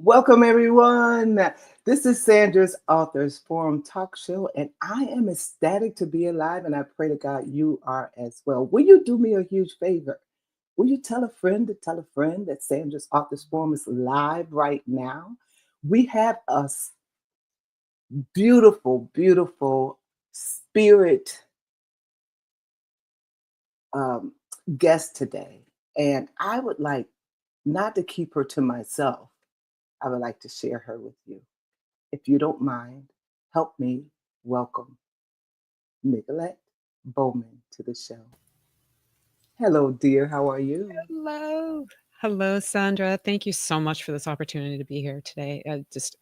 Welcome, everyone. This is Sandra's Authors Forum Talk Show, and I am ecstatic to be alive, and I pray to God you are as well. Will you do me a huge favor? Will you tell a friend to tell a friend that Sandra's Authors Forum is live right now? We have a beautiful, beautiful spirit um, guest today, and I would like not to keep her to myself. I would like to share her with you. If you don't mind, help me welcome NIkilette Bowman to the show. Hello, dear. How are you? Hello. Hello, Sandra. Thank you so much for this opportunity to be here today.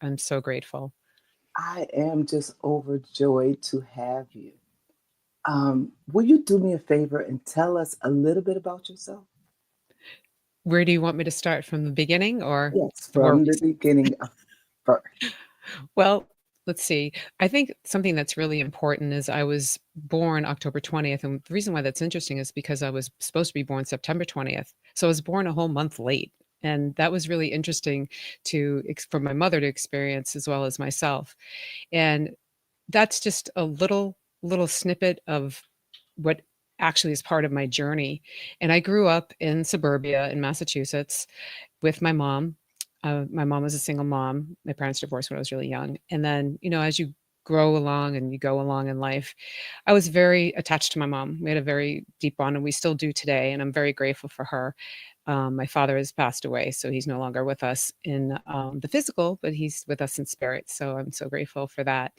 I'm so grateful. I am just overjoyed to have you. Will you do me a favor and tell us a little bit about yourself? Where do you want me to start, from the beginning or Yes, where from the beginning of first. Well, let's see. I think something that's really important is I was born October 20th, and the reason why that's interesting is because I was supposed to be born September 20th. So I was born a whole month late. And that was really interesting for my mother to experience as well as myself. And that's just a little snippet of what actually is part of my journey. And I grew up in suburbia in Massachusetts with my mom. My mom was a single mom. My parents divorced when I was really young. And then, as you grow along and you go along in life, I was very attached to my mom. We had a very deep bond, and we still do today. And I'm very grateful for her. My father has passed away, so he's no longer with us in the physical, but he's with us in spirit. So I'm so grateful for that.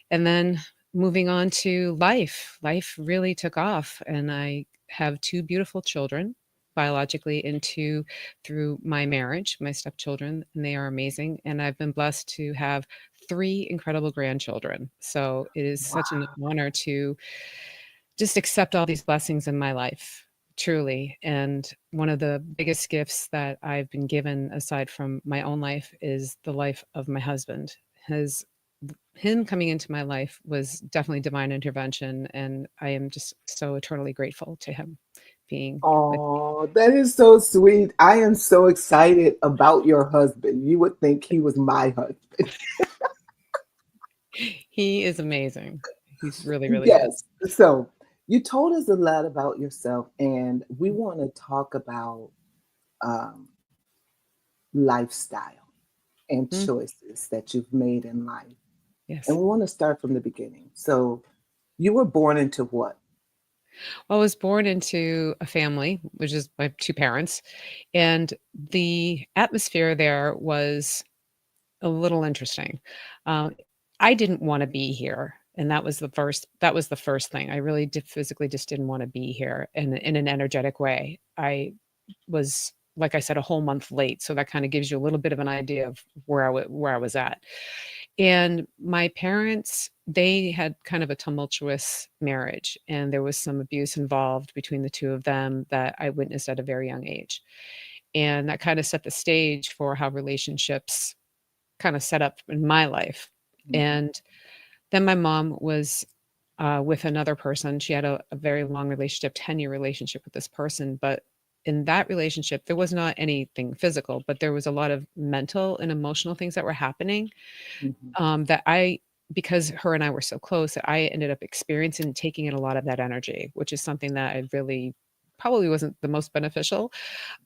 And then moving on to life really took off, and I have two beautiful children biologically and two through my marriage, my stepchildren, and they are amazing. And I've been blessed to have three incredible grandchildren. So it is such an Wow. honor to just accept all these blessings in my life, truly. And one of the biggest gifts that I've been given, aside from my own life, is the life of my husband. Him coming into my life was definitely divine intervention, and I am just so eternally grateful to him being with me. Oh, that is so sweet. I am so excited about your husband. You would think he was my husband. He is amazing. He's really, really is. Yes. So you told us a lot about yourself, and we want to talk about um, lifestyle and Mm, choices that you've made in life. And yes. we want to start from the beginning. So you were born into what? Well, I was born into a family, which is my two parents, and the atmosphere there was a little interesting. Uh, I didn't want to be here, and that was the first thing. I really physically just didn't want to be here in an energetic way. I was, like I said, a whole month late, so that kind of gives you a little bit of an idea of where I was at. And my parents, they had kind of a tumultuous marriage, and there was some abuse involved between the two of them that I witnessed at a very young age. And that kind of set the stage for how relationships kind of set up in my life. Mhm. And then my mom was with another person. She had a very long relationship, 10-year relationship with this person. But in that relationship, there was not anything physical, but there was a lot of mental and emotional things that were happening, Mhm. that because her and I were so close, that I ended up experiencing and taking in a lot of that energy, which is something that I really probably wasn't the most beneficial.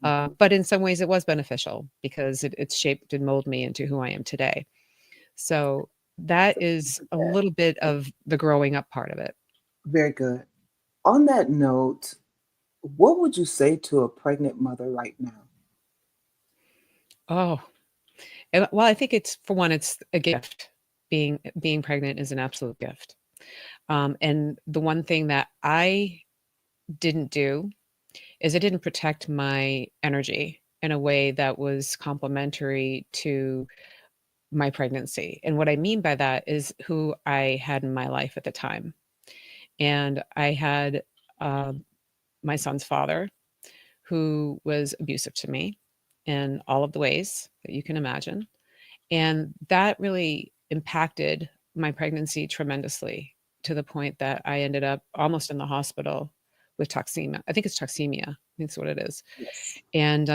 Mhm. But in some ways, it was beneficial because it shaped and molded me into who I am today. So that is a Yeah, little bit of the growing up part of it. very good. On that note, what would you say to a pregnant mother right now? Oh, and, well, I think it's, for one, it's a gift. Being pregnant is an absolute gift. And the one thing that I didn't do is I didn't protect my energy in a way that was complementary to my pregnancy. And what I mean by that is who I had in my life at the time. And I had uh, my son's father, who was abusive to me in all of the ways that you can imagine. And that really impacted my pregnancy tremendously, to the point that I ended up almost in the hospital with toxemia. I think it's toxemia. I think that's what it is. Yes. And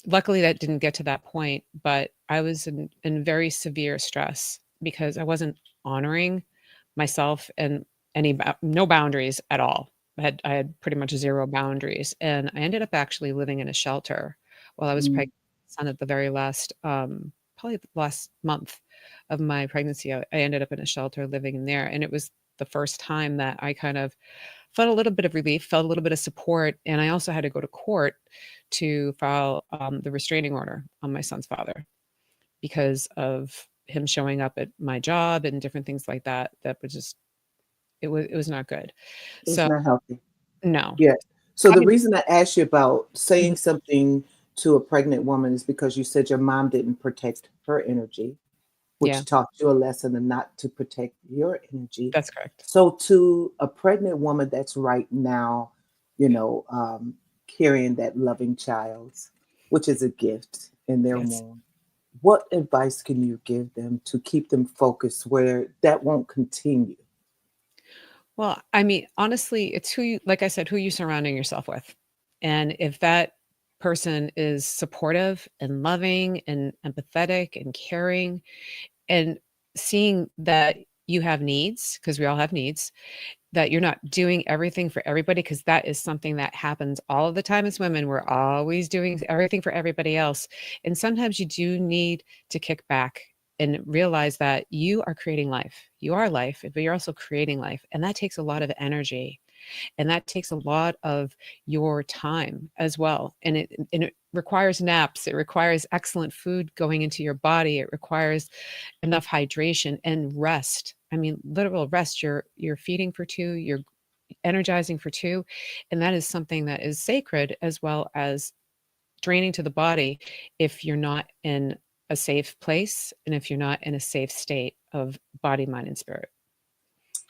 luckily that didn't get to that point, but I was in very severe stress because I wasn't honoring myself and no boundaries at all. I had pretty much zero boundaries, and I ended up actually living in a shelter while I was Mm, pregnant with my son at the very last, probably the last month of my pregnancy. I ended up in a shelter living in there, and it was the first time that I kind of felt a little bit of relief, felt a little bit of support, and I also had to go to court to file the restraining order on my son's father because of him showing up at my job and different things like that. That was just it was not good. it was So not healthy. no, Yeah. So the having reason I asked you about Mhm. saying something to a pregnant woman is because you said your mom didn't protect her energy, Yeah, which taught you a lesson and not to protect your energy. that's correct. So to a pregnant woman that's right now, you know, carrying that loving child, which is a gift in their Yes. womb, what advice can you give them to keep them focused where that won't continue? Well, I mean, honestly, it's like I said, who you surrounding yourself with. And if that person is supportive and loving and empathetic and caring and seeing that you have needs, because we all have needs, that you're not doing everything for everybody, because that is something that happens all of the time as women. We're always doing everything for everybody else. And sometimes you do need to kick back and realize that you are creating life. You are life, but you're also creating life. And that takes a lot of energy. And that takes a lot of your time as well. And it requires naps. It requires excellent food going into your body. It requires enough hydration and rest. I mean, literal rest. You're feeding for two, you're energizing for two, and that is something that is sacred as well as draining to the body if you're not in a safe place and if you're not in a safe state of body, mind, and spirit.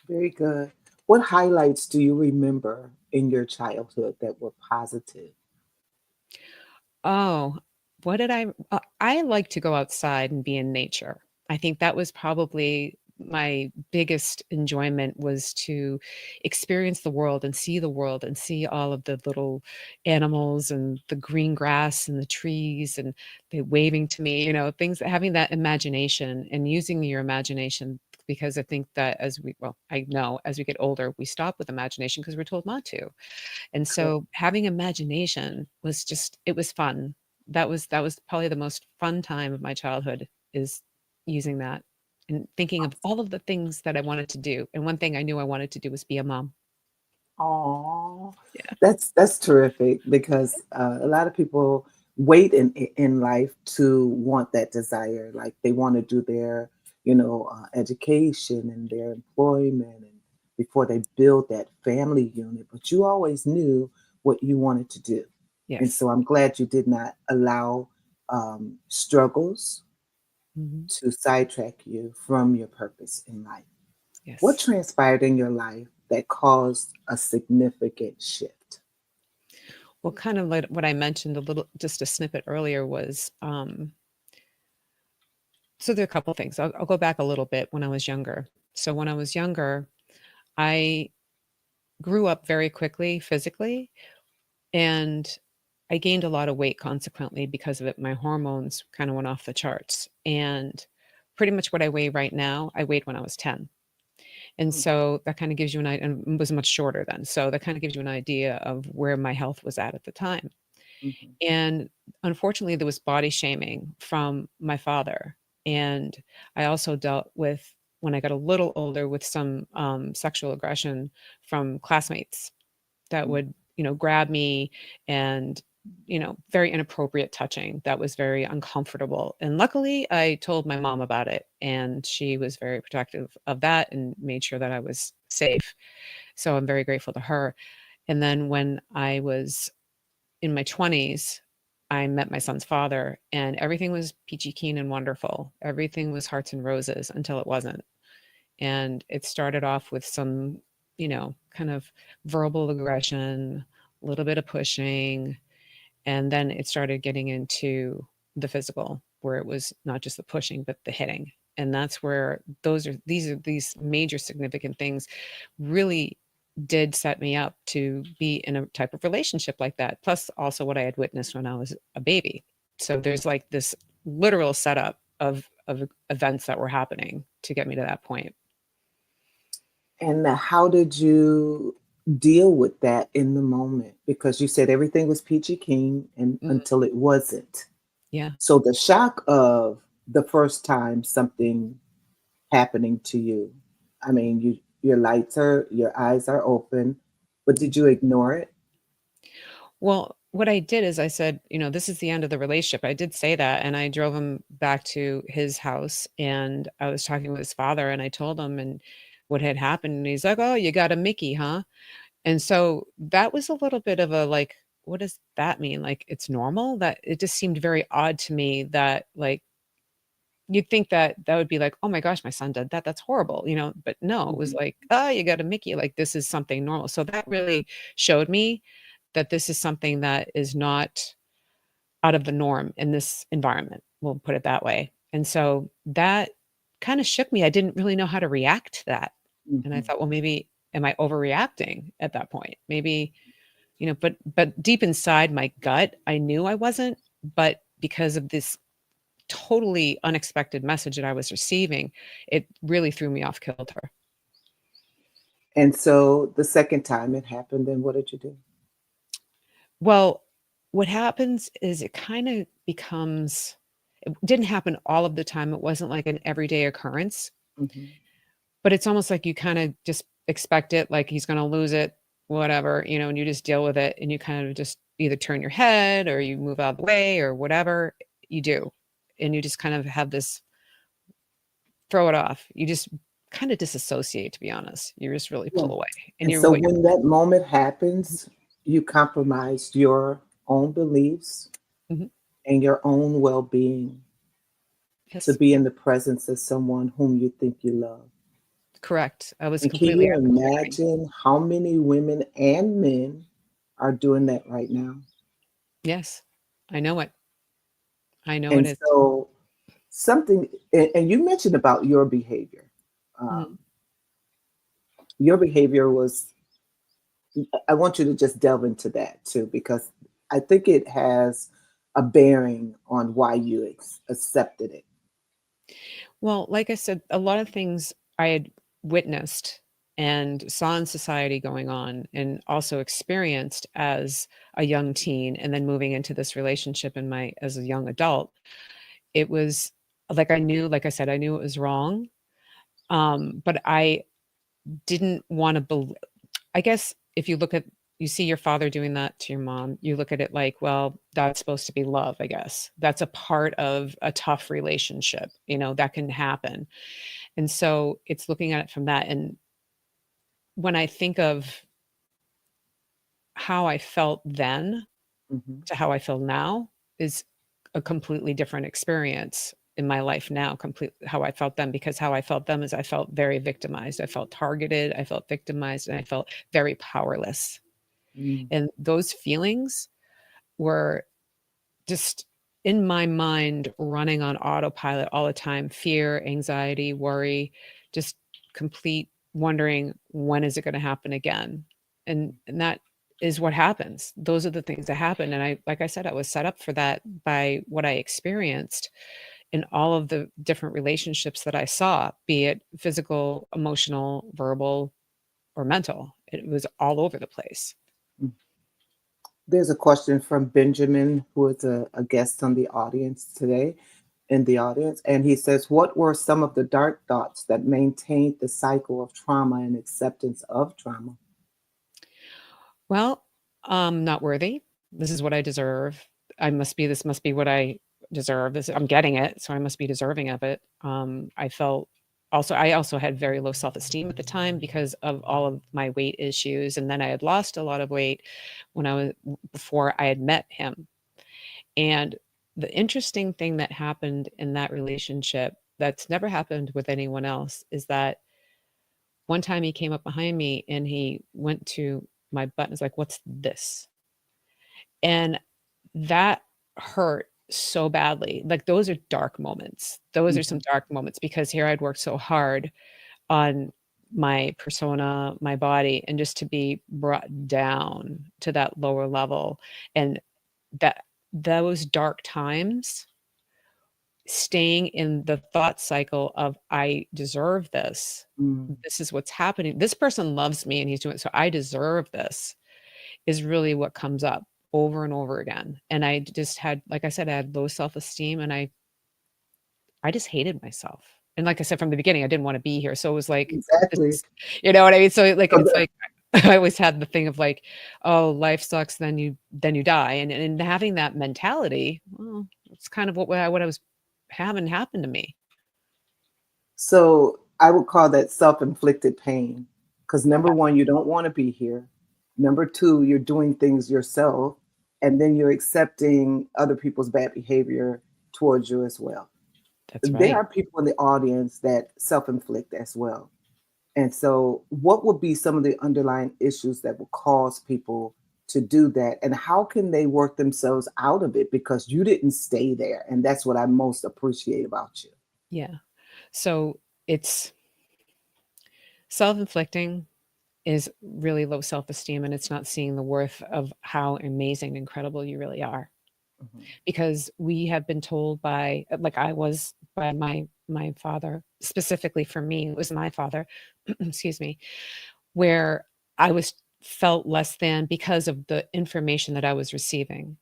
Very good. What highlights do you remember in your childhood that were positive? Oh, what did I like to go outside and be in nature. I think that was probably my biggest enjoyment, was to experience the world and see the world and see all of the little animals and the green grass and the trees and they waving to me, things, having that imagination and using your imagination, because I think that I know as we get older, we stop with imagination because we're told not to. And Correct. so having imagination was just, it was fun. That was probably the most fun time of my childhood, is using that and thinking of all of the things that I wanted to do. And one thing I knew I wanted to do was be a mom. Oh, Yeah. that's terrific because a lot of people wait in life to want that desire. Like they want to do their, education and their employment, and before they build that family unit. But you always knew what you wanted to do, and Yes. so I'm glad you did not allow struggles Mhm. to sidetrack you from your purpose in life. What Yes. transpired in your life that caused a significant shift? Well, kind of like what I mentioned a little, just a snippet earlier, was so there are a couple things. I'll go back a little bit when I was younger. So when I was younger, I grew up very quickly physically, and I gained a lot of weight consequently because of it. My hormones kind of went off the charts. And pretty much what I weigh right now, I weighed when I was 10. And Mm, so that kind of gives you an idea, and was much shorter then. So that kind of gives you an idea of where my health was at the time. mhm, And unfortunately, there was body shaming from my father. And I also dealt with, when I got a little older, with some sexual aggression from classmates that mm. would, grab me and, very inappropriate touching that was very uncomfortable. And luckily, I told my mom about it, and she was very protective of that and made sure that I was safe. So I'm very grateful to her. And then when I was in my 20s, I met my son's father, and everything was peachy keen and wonderful. Everything was hearts and roses until it wasn't. And it started off with some, kind of verbal aggression, a little bit of pushing, and then it started getting into the physical, where it was not just the pushing, but the hitting. And that's where these major significant things really did set me up to be in a type of relationship like that. Plus also what I had witnessed when I was a baby. So there's like this literal setup of events that were happening to get me to that point. And how did you deal with that in the moment? Because you said everything was peachy keen and Mhm. until it wasn't. Yeah. So the shock of the first time something happening to you, I mean, your eyes are open, but did you ignore it? Well, what I did is I said, "This is the end of the relationship." I did say that, and I drove him back to his house, and I was talking with his father, and I told him and what had happened, and he's like, "Oh, you got a Mickey, huh?" And so that was a little bit of a like, what does that mean? Like, it's normal? That it just seemed very odd to me that like you'd think that that would be like, "Oh my gosh, my son did that. That's horrible," but no, it was Mhm, like, "Oh, you got a Mickey." Like this is something normal. So that really showed me that this is something that is not out of the norm in this environment. We'll put it that way. And so that kind of shook me. I didn't really know how to react to that. And I mhm. thought, well, maybe am I overreacting at that point? Maybe, but deep inside my gut, I knew I wasn't, but because of this totally unexpected message that I was receiving, it really threw me off kilter. And so the second time it happened, then what did you do? Well, what happens is it kind of becomes, it didn't happen all of the time. It wasn't like an everyday occurrence, Mhm. but it's almost like you kind of just expect it, like he's going to lose it, whatever, and you just deal with it and you kind of just either turn your head or you move out of the way or whatever you do. And you just kind of have this throw it off. You just kind of disassociate, to be honest. You just really Yeah. pull away and And you're so what when that moment you're. happens, you compromised your own beliefs Mhm. and your own well-being to Yes, be in the presence of someone whom you think you love. correct. I was And can completely you disagreeing. imagine how many women and men are doing that right now? Yes, I know it. I know it And is. so something, and you mentioned about your behavior. Mhm. Um, your behavior was, I want you to just delve into that too, because I think it has a bearing on why you accepted it. Well, like I said, a lot of things I had witnessed and saw in society going on and also experienced as a young teen and then moving into this relationship in my as a young adult. It was like I knew, like I said, I knew it was wrong. But I didn't want to believe. I guess if you see your father doing that to your mom, you look at it like, well, that's supposed to be love, I guess. That's a part of a tough relationship, that can happen. And so it's looking at it from that. And when I think of how I felt then Mhm. to how I feel now is a completely different experience in my life now, complete how I felt then, because how I felt then is I felt very victimized. I felt targeted, I felt victimized, and I felt very powerless. Mm. And those feelings were just in my mind running on autopilot all the time, fear, anxiety, worry, just complete wondering, when is it going to happen again? And that is what happens. Those are the things that happen. And I, like I said, I was set up for that by what I experienced in all of the different relationships that I saw, be it physical, emotional, verbal, or mental. It was all over the place. Mm. There's a question from Benjamin, who is a guest on the audience today, in the audience, and he says, "What were some of the dark thoughts that maintained the cycle of trauma and acceptance of trauma?" Well, not worthy. This is what I deserve. This must be what I deserve. I'm getting it, so I must be deserving of it. I also had very low self-esteem at the time because of all of my weight issues. And then I had lost a lot of weight when before I had met him. And the interesting thing that happened in that relationship that's never happened with anyone else is that one time he came up behind me and he went to my butt and was like, "What's this?" And that hurt so badly. Like, those are dark moments. Those are some Mhm, dark moments because here I'd worked so hard on my persona, my body, and just to be brought down to that lower level. And that those dark times, staying in the thought cycle of I deserve this. Mm, This is what's happening. This person loves me and he's doing it, so I deserve this is really what comes up over and over again. And I just had, like I said, I had low self-esteem and I just hated myself. And like I said from the beginning, I didn't want to be here. So it was like this exactly. is, you know what I mean? So like So it's the like I always had the thing of like, oh, life sucks, then you die. And having that mentality, well, it's kind of what I was having happen to me. So I would call that self-inflicted pain. Because number one, you don't want to be here. Number two, you're doing things yourself. And then you're accepting other people's bad behavior towards you as well. That's There right. are people in the audience that self-inflict as well. And so, what would be some of the underlying issues that will cause people to do that? And how can they work themselves out of it? Because you didn't stay there. And that's what I most appreciate about you. Yeah. So it's self-inflicting is really low self-esteem and it's not seeing the worth of how amazing and incredible you really are. Mhm. Because we have been told by like I was by my father, specifically for me, it was my father, excuse me, where I was felt less than because of the information that I was receiving.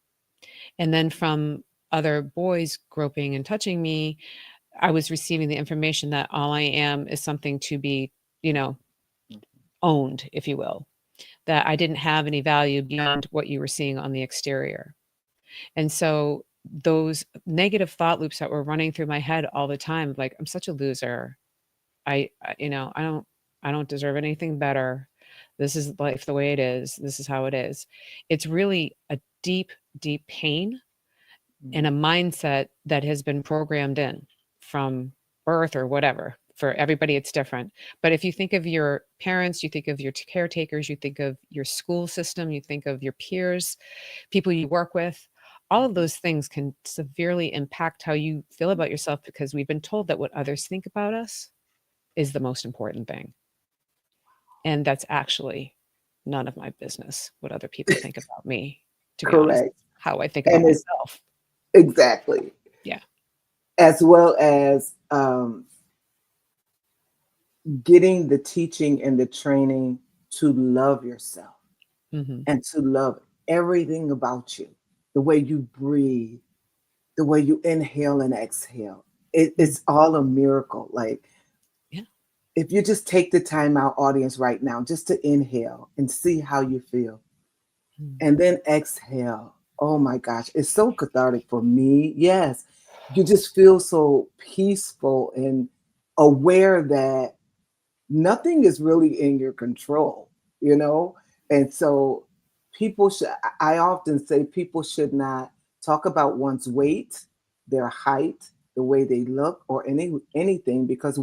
And then from other boys groping and touching me, I was receiving the information that all I am is something to be, you know, owned, if you will, that I didn't have any value beyond what you were seeing on the exterior. And so those negative thought loops that were running through my head all the time, like I'm such a loser. You know, I don't deserve anything better. This is life the way it is. This is how it is. It's really a deep, deep pain and Mhm. a mindset that has been programmed in from birth or whatever. For everybody, it's different. But if you think of your parents, you think of your caretakers, you think of your school system, you think of your peers, people you work with, all of Mhm. those things can severely impact how you feel about yourself because we've been told that what others think about us is the most important thing. And that's actually none of my business what other people think about me, to be honest. Correct. How I think about And it's myself. exactly Yeah. as well as getting the teaching and the training to love yourself Hmm. and to love everything about you, the way you breathe, the way you inhale and exhale. It's all a miracle. Like Yeah. if you just take the time out, audience, right now, just to inhale and see how you feel, Mm. and then exhale. Oh my gosh, it's so cathartic for me. Yes, you just feel so peaceful and aware that nothing is really in your control, you know? And so people should, I often say people should not talk about one's weight, their height, the way they look, or anything because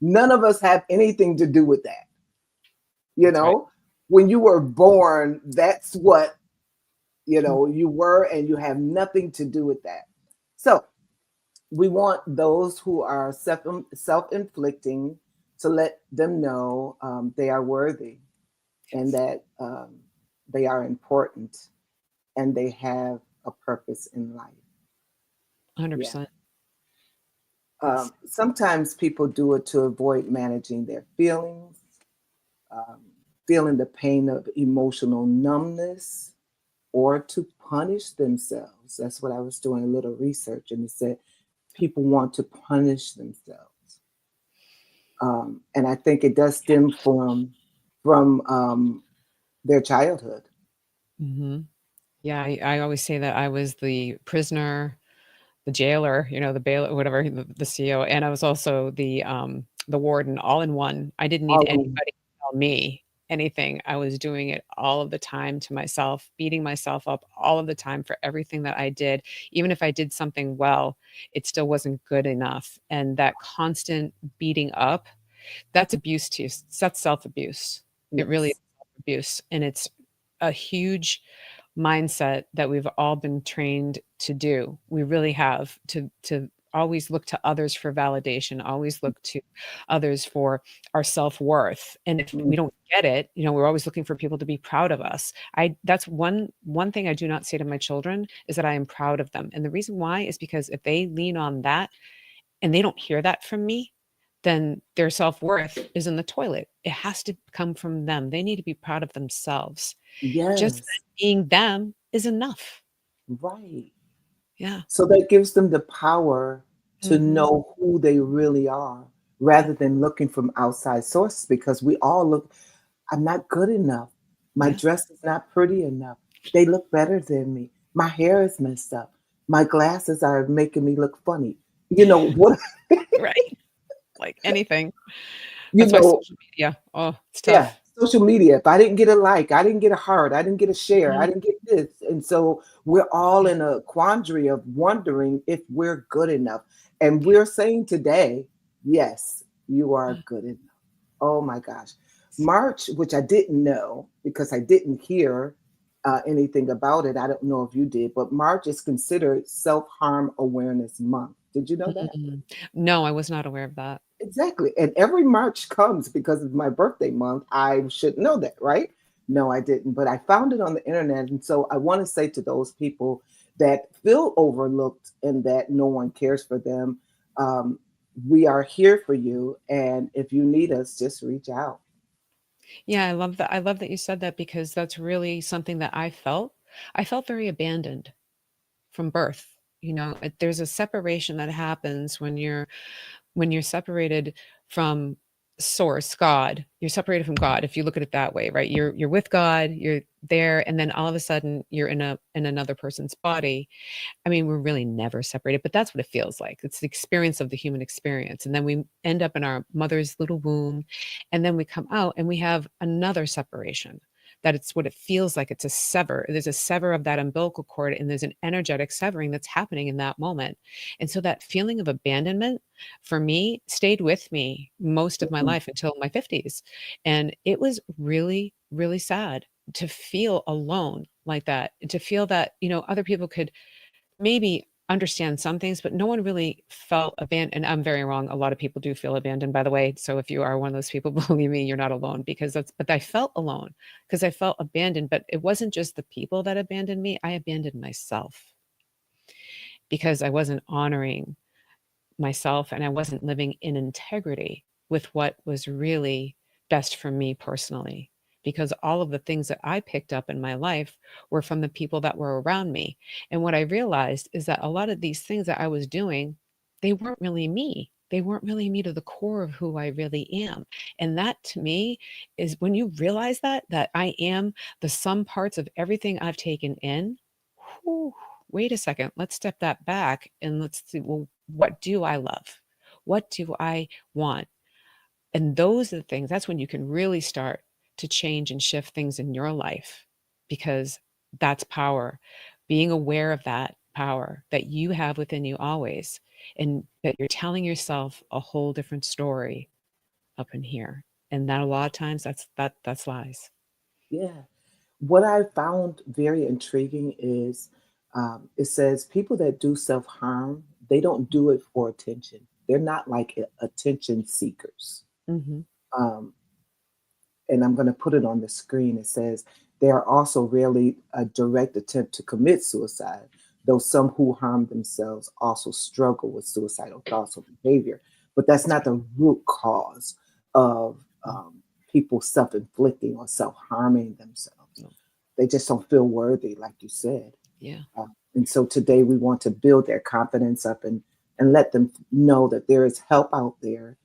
none of us have anything to do with that. You That's right. know, when you were born, that's what, you were, and you have nothing to do with that. So we want those who are self-inflicting to let them know they are worthy and Yes. that they are important and they have a purpose in life. Yeah. 100%. Yes. Sometimes people do it to avoid managing their feelings, um, feeling the pain of emotional numbness, or to punish themselves. That's what I was doing a little research, and it said people want to punish themselves. And I think it does stem from their childhood. Hmm. Yeah. I always say that I was the prisoner, the jailer, you know, the bailiff, whatever, the CEO, and I was also the warden all in one. I didn't need All anybody in, to tell me anything. I was doing it all of the time to myself, beating myself up all of the time for everything that I did. Even if I did something well, it still wasn't good enough. And that constant beating up, that's abuse too. That's self-abuse. It really is yes. self-abuse. And it's a huge mindset that we've all been trained to do. We really have to always look to others for validation, always look to others for our self-worth. And if Mm, we don't get it, we're always looking for people to be proud of us. That's one thing I do not say to my children is that I am proud of them. And the reason why is because if they lean on that and they don't hear that from me, then their self-worth is in the toilet. It has to come from them. They need to be proud of themselves. Just yes, that being them is enough. right. Yeah. So that gives them the power to Mhm. know who they really are Yeah. rather than looking from outside sources because we all look, I'm not good enough. My Yeah. dress is not pretty enough. They look better than me. My hair is messed up. My glasses are making me look funny. You know what? Right. Like anything. You That's why know, social media, oh, it's yeah, tough. social media. If I didn't get a like, I didn't get a heart, I didn't get a share, I Mhm. didn't get this. And so we're all Yeah. in a quandary of wondering if we're good enough. And Yeah. we're saying today, yes, you are Yeah. good enough. Oh my gosh. March, which I didn't know because I didn't hear anything about it. I don't know if you did, but March is considered Self Harm Awareness Month. Did you know that? Mm. No, I was not aware of that. Exactly. And every March comes because of my birthday month. I should know that, right? No, I didn't, but I found it on the internet. And so I want to say to those people that feel overlooked and that no one cares for them, um, we are here for you. And if you need us, just reach out. Yeah, I love that. I love that you said that because that's really something that I felt. I felt very abandoned from birth. There's a separation that happens when you're separated from source, God. You're separated from God if you look at it that way, right? You're with God, you're there, and then all of a sudden you're in another person's body. I mean, we're really never separated, but that's what it feels like. It's the experience of the human experience. And then we end up in our mother's little womb, and then we come out and we have another separation. That it's what it feels like. It's a sever. There's a sever of that umbilical cord, and there's an energetic severing that's happening in that moment. And so that feeling of abandonment for me stayed with me most of my Mhm. life until my 50s. And it was really, really sad to feel alone like that, to feel that, other people could maybe understand some things, but no one really felt abandoned. And I'm very wrong. A lot of people do feel abandoned, by the way. So if you are one of those people, believe me, you're not alone because but I felt alone because I felt abandoned. But it wasn't just the people that abandoned me, I abandoned myself because I wasn't honoring myself and I wasn't living in integrity with what was really best for me personally. Because all of the things that I picked up in my life were from the people that were around me. And what I realized is that a lot of these things that I was doing, they weren't really me. They weren't really me to the core of who I really am. And that to me is when you realize that I am the sum parts of everything I've taken in. Whew, wait a second, let's step that back and let's see, well, what do I love? What do I want? And those are the things, that's when you can really start to change and shift things in your life because that's power. Being aware of that power that you have within you always, and that you're telling yourself a whole different story up in here. And that a lot of times that's lies. Yeah. What I found very intriguing is it says people that do self harm, they don't do it for attention. They're not like attention seekers. Hmm. Um, and I'm going to put it on the screen. It says they are also rarely a direct attempt to commit suicide, though some who harm themselves also struggle with suicidal thoughts or behavior. But that's That's not the root cause of right. people self inflicting or self harming themselves. No. They just don't feel worthy, like you said. Yeah. And so today we want to build their confidence up and let them know that there is help out there.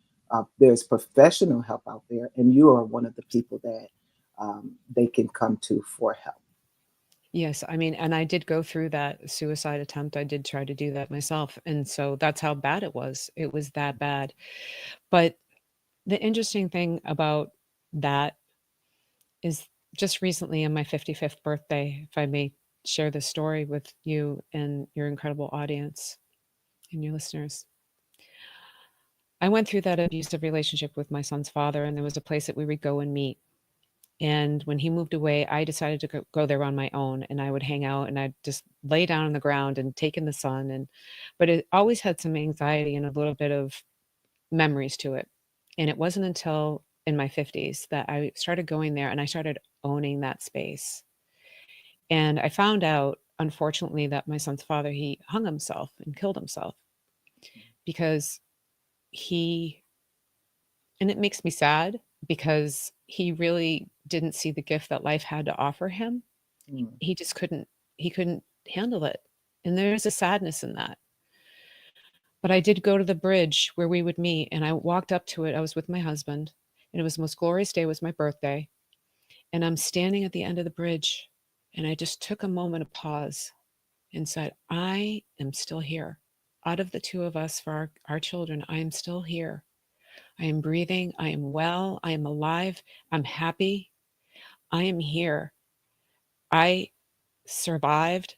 There's professional help out there, and you are one of the people that they can come to for help. Yes, I mean, and I did go through that suicide attempt. I did try to do that myself. And so that's how bad it was. It was that bad. But the interesting thing about that is just recently on my 55th birthday, if I may share this story with you and your incredible audience and your listeners. I went through that abusive relationship with my son's father, and there was a place that we would go and meet. And when he moved away, I decided to go there on my own, and I would hang out and I'd just lay down on the ground and take in the sun. But it always had some anxiety and a little bit of memories to it. And it wasn't until in my 50s that I started going there and I started owning that space. And I found out, unfortunately, that my son's father, he hung himself and killed himself because he, and it makes me sad because he really didn't see the gift that life had to offer him. Mm. He just he couldn't handle it. And there's a sadness in that. But I did go to the bridge where we would meet and I walked up to it. I was with my husband and it was the most glorious day. It was my birthday. And I'm standing at the end of the bridge and I just took a moment of pause and said, I am still here. Out of the two of us, for our children, I am still here. I am breathing. I am well. I am alive. I'm happy. I am here. I survived,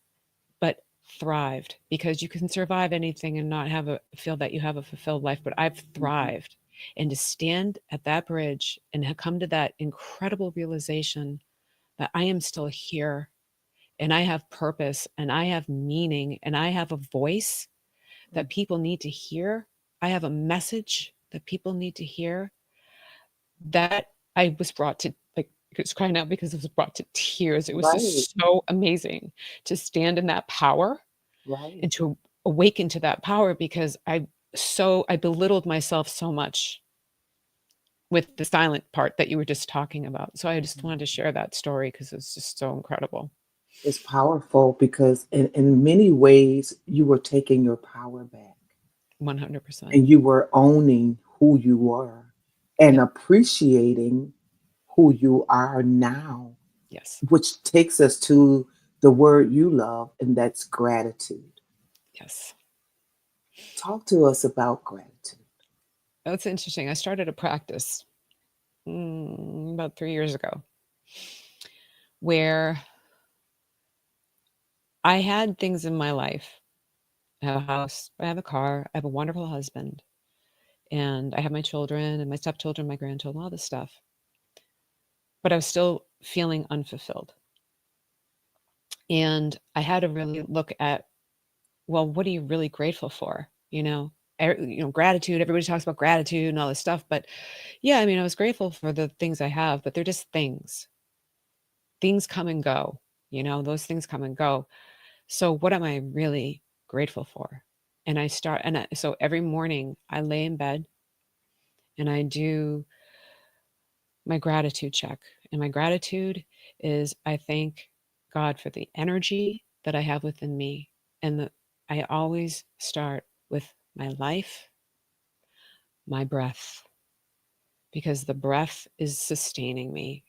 but thrived, because you can survive anything and not have a feel that you have a fulfilled life. But I've Mhm. thrived. And to stand at that bridge and come to that incredible realization that I am still here and I have purpose and I have meaning and I have a voice Mm. that people need to hear. I have a message that people need to hear. That I was brought to, like, I was crying out because I was brought to tears. It was Right, just so amazing to stand in that power right. and to awaken to that power, because I belittled myself so much with the silent part that you were just talking about. So I just Mhm. wanted to share that story because it's just so incredible. It's powerful because in many ways you were taking your power back 100%. and you were owning who you were and Yep. appreciating who you are now, Yes. which takes us to the word you love, and that's gratitude. Yes. Talk to us about gratitude. That's interesting. I started a practice about 3 years ago where I had things in my life. I have a house, I have a car, I have a wonderful husband, and I have my children and my stepchildren, my grandchildren, all this stuff. But I was still feeling unfulfilled. And I had to really look at, well, what are you really grateful for? Gratitude. Everybody talks about gratitude and all this stuff. But yeah, I mean, I was grateful for the things I have, but they're just things. Things come and go. Those things come and go. So what am I really grateful for? So every morning I lay in bed and I do my gratitude check. And my gratitude is, I thank God for the energy that I have within me. And I always start with my life, my breath, because the breath is sustaining me.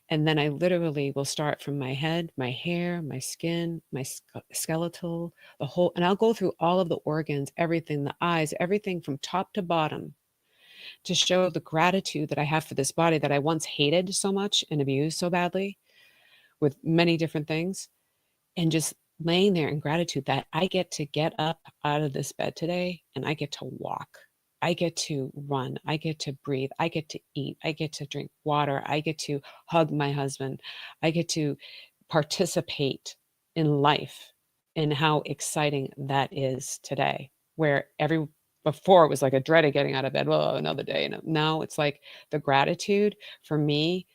And then I literally will start from my head, my hair, my skin, my skeletal, the whole, and I'll go through all of the organs, everything, the eyes, everything from top to bottom, to show the gratitude that I have for this body that I once hated so much and abused so badly with many different things. And just laying there in gratitude that I get up out of this bed today and I get to walk. I get to run. I get to breathe. I get to eat. I get to drink water. I get to hug my husband. I get to participate in life, and how exciting that is today. Where before it was like a dread of getting out of bed. Well, another day. And now it's like the gratitude for me.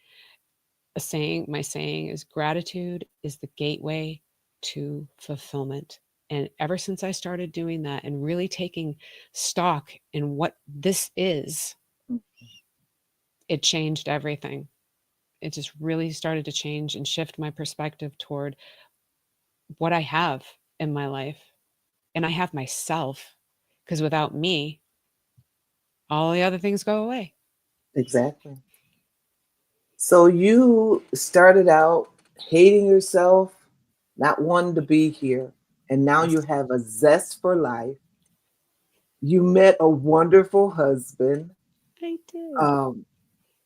My saying is, gratitude is the gateway to fulfillment. And ever since I started doing that and really taking stock in what this is, it changed everything. It just really started to change and shift my perspective toward what I have in my life. And I have myself, because without me, all the other things go away. Exactly. So you started out hating yourself, not wanting to be here, and now Yes, you have a zest for life. You met a wonderful husband. I did. Um,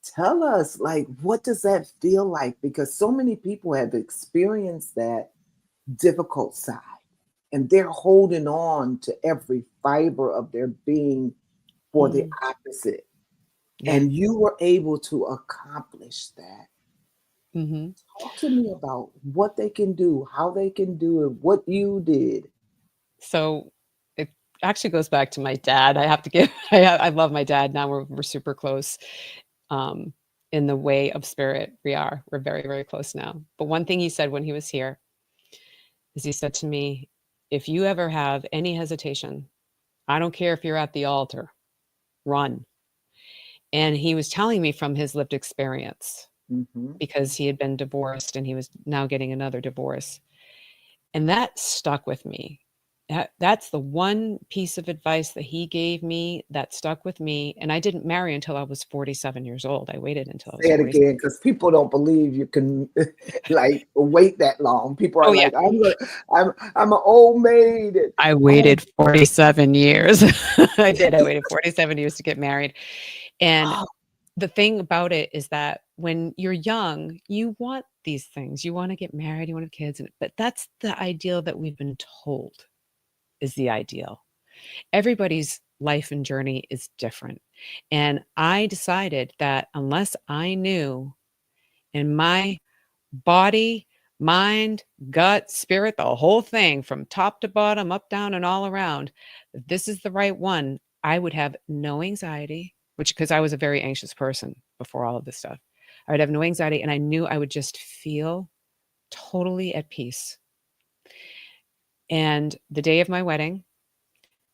Tell us, like, what does that feel like? Because so many people have experienced that difficult side, and they're holding on to every fiber of their being for the Mm, opposite. yeah. And you were able to accomplish that. Mhm. Talk to me about what they can do, how they can do it, what you did. So it actually goes back to my dad. I have to give I love my dad. Now we're super close. Um, in the way of spirit, we are. We're very, very close now. But one thing he said when he was here is he said to me, "If you ever have any hesitation, I don't care if you're at the altar, run." And he was telling me from his lived experience Mhm. because he had been divorced and he was now getting another divorce. And that stuck with me. That's the one piece of advice that he gave me that stuck with me, and I didn't marry until I was 47 years old. I waited until I was Say it 47. again, because people don't believe you can, like, wait that long. People are Oh, yeah. like, I'm an old maid." And, I oh, waited 47 years. I did. I waited 47 years to get married. And oh, the thing about it is that when you're young, you want these things. You wanna get married, you want to have kids, but that's the ideal that we've been told is the ideal. Everybody's life and journey is different. And I decided that unless I knew in my body, mind, gut, spirit, the whole thing from top to bottom, up, down, and all around, that this is the right one, I would have no anxiety, which because I was a very anxious person before all of this stuff. I would have no anxiety and I knew I would just feel totally at peace. And the day of my wedding,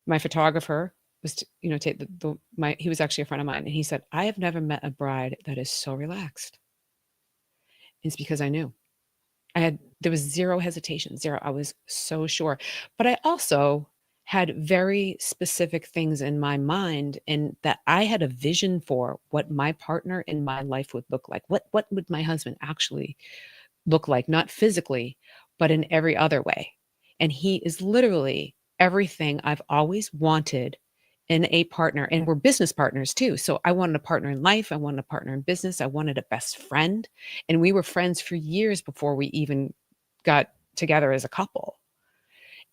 my photographer was, take he was actually a friend of mine, and he said, "I have never met a bride that is so relaxed." It's because I knew. There was zero hesitation, zero. I was so sure. But I also had very specific things in my mind and that I had a vision for what my partner in my life would look like. What would my husband actually look like, not physically, but in every other way. And he is literally everything I've always wanted in a partner. And we're business partners too. So I wanted a partner in life. I wanted a partner in business. I wanted a best friend. And we were friends for years before we even got together as a couple.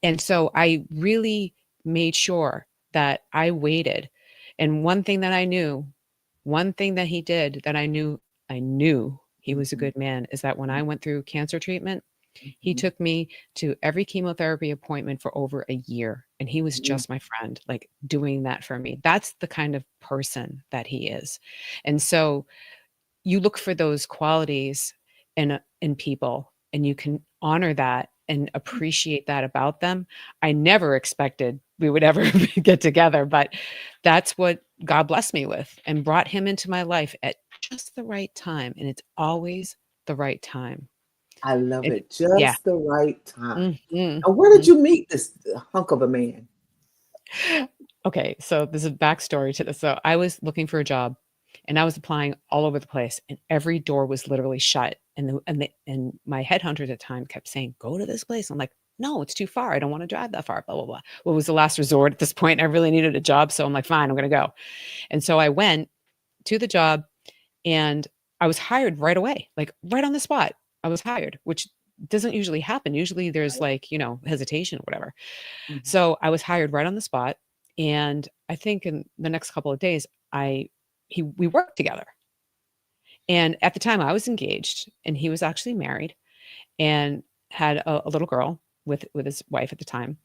And so I really made sure that I waited. And one thing that he did that I knew he was a mhm, good man is that when I went through cancer treatment, he mhm, took me to every chemotherapy appointment for over a year. And he was mhm. just my friend, like doing that for me. That's the kind of person that he is. And so you look for those qualities in people and you can honor that and appreciate that about them. I never expected we would ever get together, but that's what God blessed me with and brought him into my life at just the right time, and it's always the right time. I love It it. Yeah. Just the right time. Mhm, And where did mhm. you meet this hunk of a man? Okay, so there's a backstory to this. So I was looking for a job and I was applying all over the place and every door was literally shut. And my headhunter at the time kept saying, "Go to this place." I'm like, "No, it's too far. I don't want to drive that far." Blah blah blah. Well, it was the last resort at this point. I really needed a job, so I'm like, "Fine, I'm gonna go." And so I went to the job and I was hired right away, like right on the spot. I was hired, which doesn't usually happen. Usually there's Right. like, hesitation or whatever. Mhm. So I was hired right on the spot, and I think in the next couple of days, I he we worked together. And at the time, I was engaged, and he was actually married and had a little girl with his wife at the time,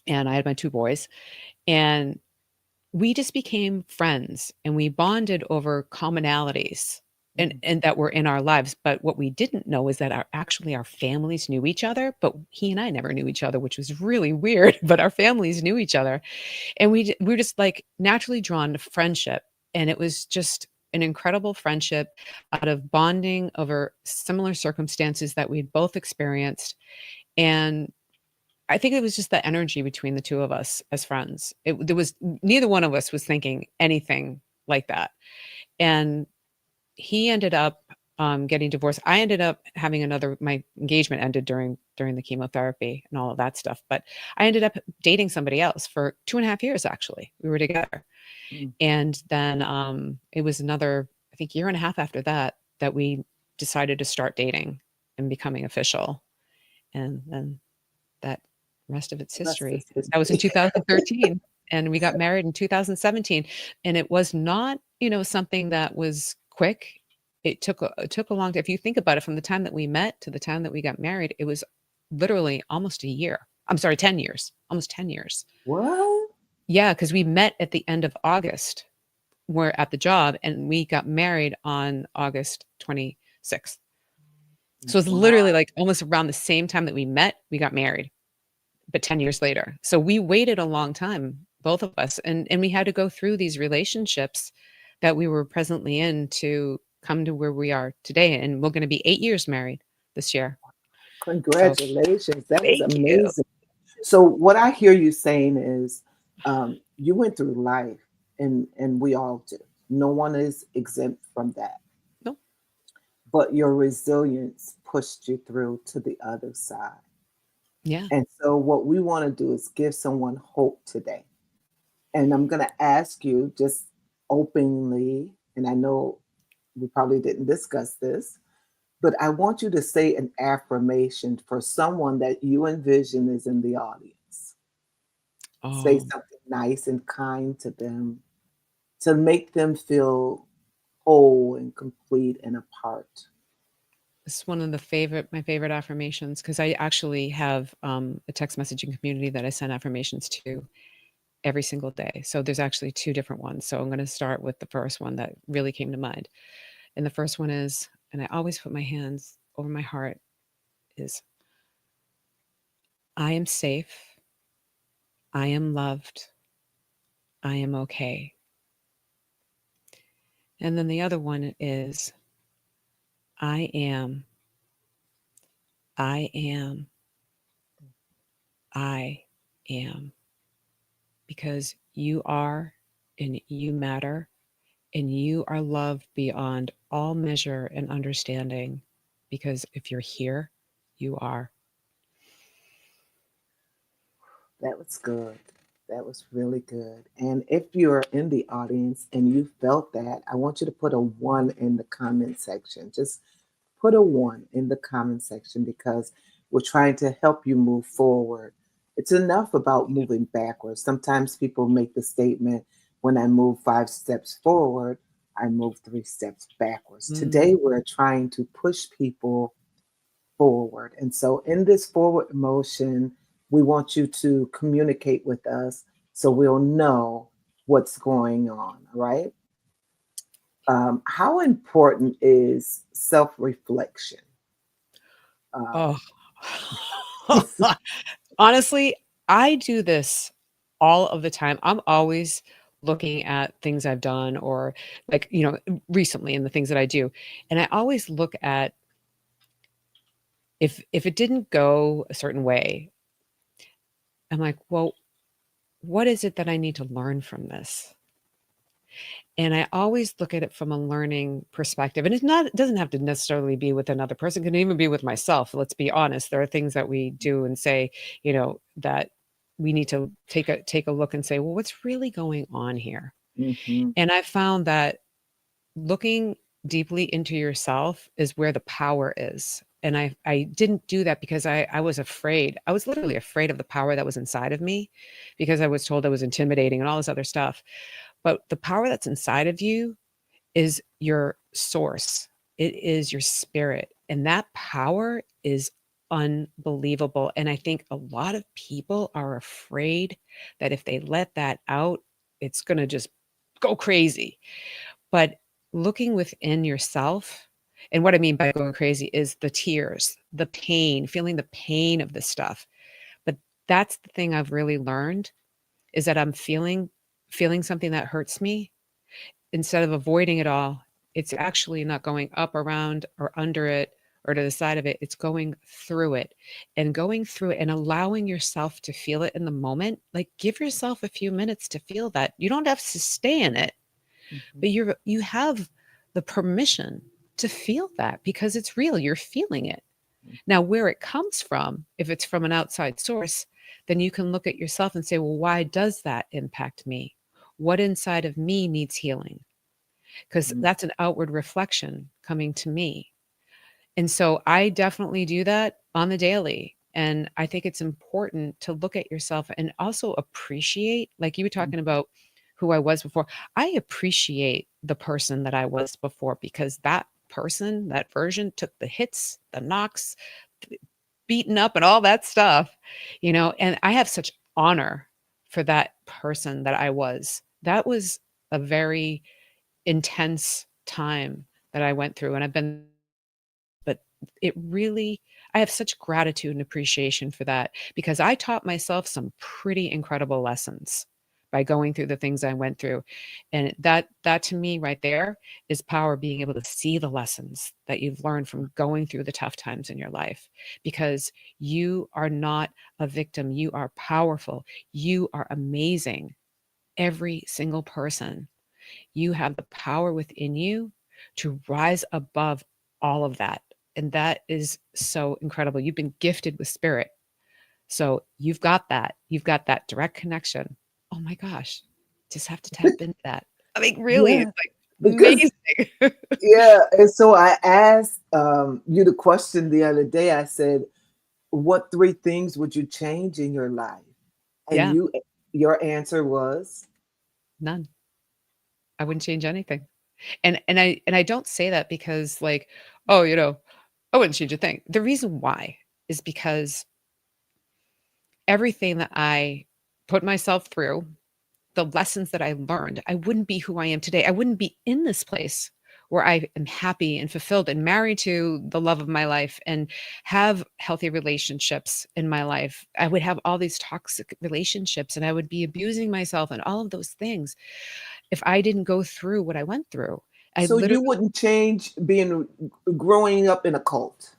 and I had my 2 boys, and we just became friends, and we bonded over commonalities and Mhm. that were in our lives, but what we didn't know is that our families knew each other, but he and I never knew each other, which was really weird, but our families knew each other. And we were just, like, naturally drawn to friendship, and it was just an incredible friendship out of bonding over similar circumstances that we'd both experienced, and I think it was just the energy between the 2 of us as friends. There was neither one of us was thinking anything like that, and he ended up, getting divorced. I ended up having my engagement ended during the chemotherapy and all of that stuff, but I ended up dating somebody else for 2.5 years, actually. We were together. Mm. And then, it was another, I think, year and a half after that, that we decided to start dating and becoming official, and then that rest of it's Rest history. is That was in history. 2013, and we got married in 2017, and it was not, something that was quick. it took a long time. If you think about it, from the time that we met to the time that we got married, it was literally almost a year. I'm sorry, 10 years, almost 10 years. What? Yeah, because we met at the end of August. We're at the job, and we got married on August 26th. So it's literally Wow. like almost around the same time that we met, we got married, but 10 years later. So we waited a long time, both of us, and we had to go through these relationships that we were presently in to come to where we are today. And we're going to be 8 years married this year. So Congratulations. That is thank you. amazing. So what I hear you saying is you went through life and we all do. No one is exempt from that. No, But your resilience pushed you through to the other side. yeah. And so what we want to do is give someone hope today. And I'm going to ask you just openly, and I know we probably didn't discuss this, but I want you to say an affirmation for someone that you envision is in the audience. Say Oh, something nice and kind to them to make them feel whole and complete and a part. it's one of my favorite affirmations, because I actually have a text messaging community that I send affirmations to every single day. So there's actually two different ones. So I'm going to start with the first one that really came to mind. And the first one is, and I always put my hands over my heart, is I am safe. I am loved. I am okay. And then the other one is I am, I am, I am, because you are and you matter and you are loved beyond all measure and understanding, because if you're here, you are. That was good. That was really good. And if you're in the audience and you felt that, I want you to put a one in the comment section. Just put a one in the comment section because we're trying to help you move forward. It's enough about moving backwards. Sometimes people make the statement, when I move 5 steps forward, I move 3 steps backwards. Today, Mm. we're trying to push people forward. And so, in this forward motion, we want you to communicate with us so we'll know what's going on, right? How important is self reflection? Um, Oh, honestly, I do this all of the time. I'm always looking at things I've done, or like, recently, and the things that I do. And I always look at, if it didn't go a certain way, I'm like, well, what is it that I need to learn from this? And I always look at it from a learning perspective. And it doesn't have to necessarily be with another person. It can even be with myself. Let's be honest. There are things that we do and say, that we need to take a look and say, well, what's really going on here? mhm, And I found that looking deeply into yourself is where the power is. And I didn't do that because I was afraid. I was literally afraid of the power that was inside of me, because I was told I was intimidating and all this other stuff. But the power that's inside of you is your source. It is your spirit. And that power is unbelievable. And I think a lot of people are afraid that if they let that out, it's going to just go crazy. But looking within yourself, and what I mean by going crazy is the tears, the pain, feeling the pain of this stuff. But that's the thing I've really learned, is that I'm feeling something that hurts me. Instead of avoiding it all, it's actually not going up, around, or under it, or to the side of it. It's going through it, and going through it and allowing yourself to feel it in the moment. Like, give yourself a few minutes to feel that. You don't have to stay in it, mhm, but you have the permission to feel that, because it's real. You're feeling it. Now, where it comes from, if it's from an outside source, then you can look at yourself and say, well, why does that impact me? What inside of me needs healing? Because mhm, that's an outward reflection coming to me. And so I definitely do that on the daily. And I think it's important to look at yourself and also appreciate, like you were mhm, talking about who I was before. I appreciate the person that I was before, because that person, that version, took the hits, the knocks, beaten up and all that stuff, and I have such honor for that person that I was. That was a very intense time that I went through, and I've been, but it really, I have such gratitude and appreciation for that because I taught myself some pretty incredible lessons by going through the things I went through. And that to me right there is power, being able to see the lessons that you've learned from going through the tough times in your life, because you are not a victim. You are powerful. You are amazing. Every single person. You have the power within you to rise above all of that. And that is so incredible. You've been gifted with spirit. So you've got that. You've got that direct connection. Oh my gosh. Just have to tap into that. I mean, really, Yeah, it's like because amazing. yeah, and so I asked you the question the other day. I said, "What three things would you change in your life?" And Yeah, your answer was, none. I wouldn't change anything. And I don't say that because like, oh, I wouldn't change a thing. The reason why is because everything that I put myself through, the lessons that I learned, I wouldn't be who I am today. I wouldn't be in this place where I am happy and fulfilled and married to the love of my life and have healthy relationships in my life. I would have all these toxic relationships and I would be abusing myself and all of those things if I didn't go through what I went through. I so literally, you wouldn't change being growing up in a cult.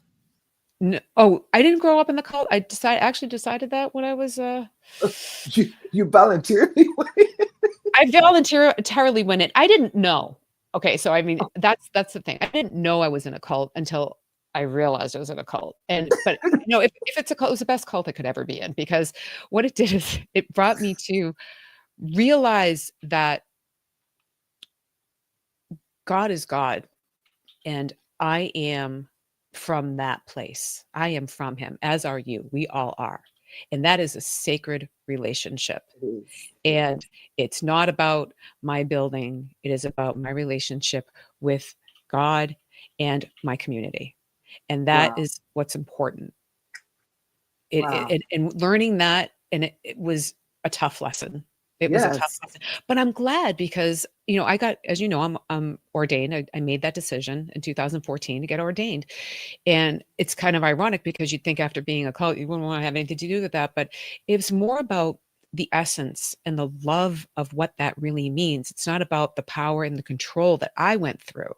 oh, I didn't grow up in the cult. Actually decided that when I was You voluntarily went. I voluntarily went in. I didn't know. Okay, so I mean, that's the thing. I didn't know I was in a cult until I realized I was in a cult. But if it's a cult, it was the best cult I could ever be in, because what it did is it brought me to realize that God is God and I am from that place. I am from him, as are you. We all are. And that is a sacred relationship. It is. And it's not about my building, it is about my relationship with God and my community. And that Wow. is what's important. Wow. And learning that, and it was a tough lesson. It was a tough Yes. lesson. But I'm glad because, I got, as you know, I'm ordained. I made that decision in 2014 to get ordained. And it's kind of ironic because you'd think after being a cult, you wouldn't want to have anything to do with that. But it's more about the essence and the love of what that really means. It's not about the power and the control that I went through.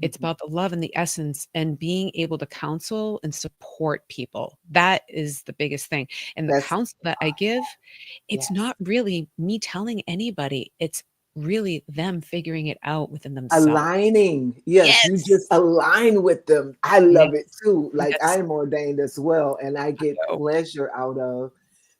It's Mhm. about the love and the essence and being able to counsel and support people. That is the biggest thing. And the That's counsel that I give, it's yes. not really me telling anybody. It's really them figuring it out within themselves. Aligning. Yes, you Yes. just align with them. I Yes. love it too. Like Yes. I'm ordained as well, and I I get know. pleasure out of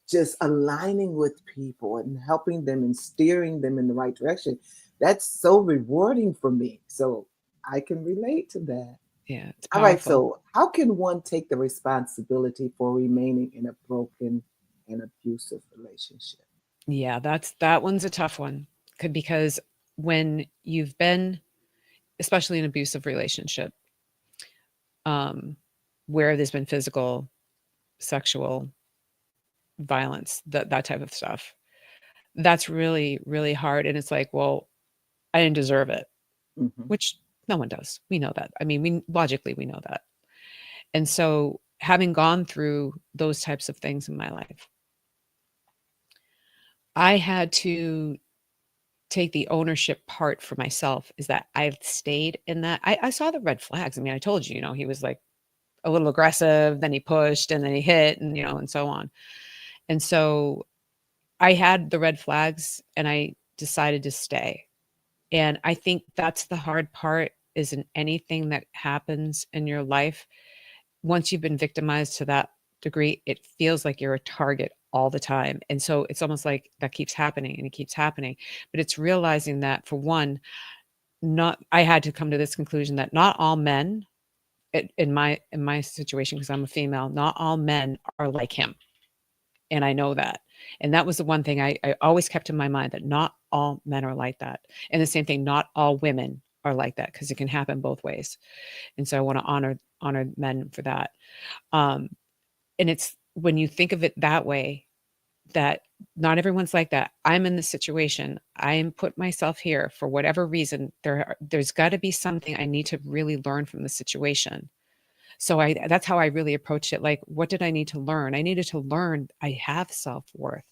just aligning with people and helping them and steering them in the right direction. That's so rewarding for me. So I can relate to that. Yeah, it's All right. powerful. So, how can one take the responsibility for remaining in a broken and abusive relationship? Yeah, that one's a tough one because when you've been, especially in an abusive relationship, um, where there's been physical, sexual violence, that type of stuff, that's really, really hard. And it's like, well, I didn't deserve it, Hmm. which no one does. We know that. I mean, we logically we know that. And so having gone through those types of things in my life, I had to take the ownership part for myself, is that I've stayed in that. I saw the red flags. I mean, I told you, he was like a little aggressive, then he pushed and then he hit and, and so on. And so I had the red flags and I decided to stay. And I think that's the hard part, is in anything that happens in your life, once you've been victimized to that degree, it feels like you're a target all the time. And so it's almost like that keeps happening and it keeps happening. But it's realizing that, for one, not I had to come to this conclusion that not all men, in my situation, because I'm a female, not all men are like him. And I know that. And that was the one thing I always kept in my mind, that not all men are like that. And the same thing, not all women are like that because it can happen both ways. And so I want to honor men for that. Um, and it's when you think of it that way, that not everyone's like that. I'm in this situation. I am put myself here for whatever reason. There's got to be something I need to really learn from the situation. So that's how I really approached it. Like, what did I need to learn? I needed to learn I have self-worth.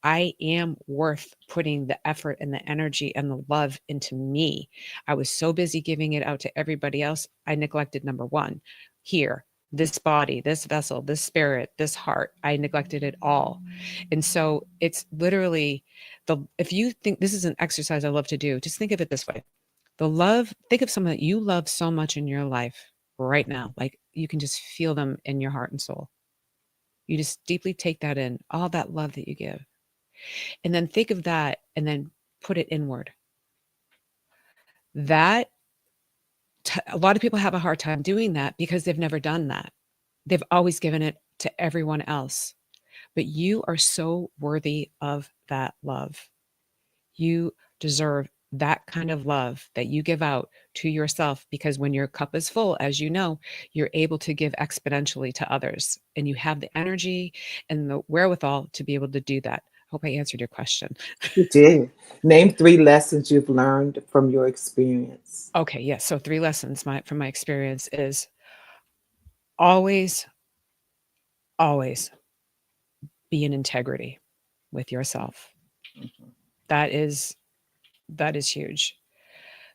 I am worth putting the effort and the energy and the love into me. I was so busy giving it out to everybody else. I neglected number one. Here, this body, this vessel, this spirit, this heart, I neglected it all. And so it's literally if you think this is an exercise I love to do, just think of it this way. Think of someone that you love so much in your life right now. Like you can just feel them in your heart and soul. You just deeply take that in, all that love that you give. And then think of that and then put it inward. That a lot of people have a hard time doing that because they've never done that. They've always given it to everyone else. But you are so worthy of that love. You deserve that kind of love that you give out to yourself, because when your cup is full, as you know, you're able to give exponentially to others, and you have the energy and the wherewithal to be able to do that. Hope I answered your question. You did. Name 3 lessons you've learned from your experience. Okay, yes. So 3 lessons from my experience is always, always be in integrity with yourself. Mhm. That is huge.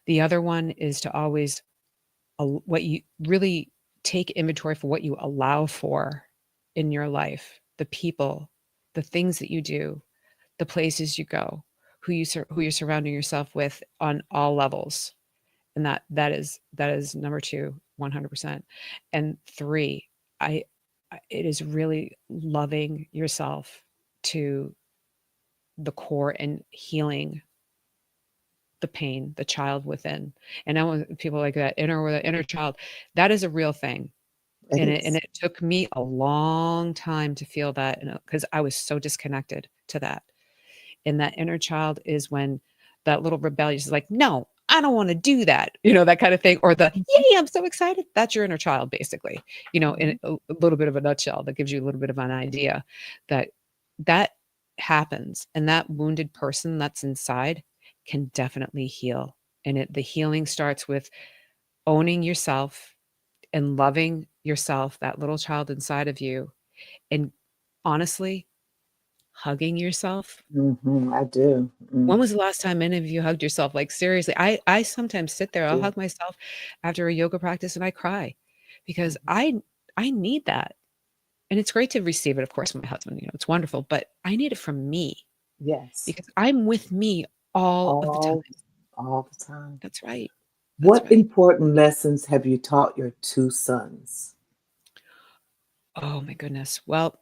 The other one is to always what you really take inventory for what you allow for in your life, the people, the things that you do, the places you go, who you're surrounding yourself with on all levels. And that is number 2, 100%. And 3, it is really loving yourself to the core and healing the pain, the child within. And I want people like that inner child, that is a real thing. It And is. it took me a long time to feel that, because I was so disconnected to that. And that inner child is when that little rebellious is like, no, I don't want to do that, that kind of thing. Or the, yay, I'm so excited. That's your inner child, basically, in Mhm. a little bit of a nutshell. That gives you a little bit of an idea that that happens. And that wounded person that's inside can definitely heal. And the healing starts with owning yourself and loving yourself, that little child inside of you, and honestly, hugging yourself. Mhm, I do. When was the last time any of you hugged yourself? Like, seriously, I sometimes sit there, I'll Do. hug myself after a yoga practice and I cry because Mhm. I need that. And it's great to receive it, of course, from my husband, it's wonderful, but I need it from me Yes. because I'm with me all of the time. All all the time. That's right. That's What right. important lessons have you taught your 2 sons? Oh my goodness. Well,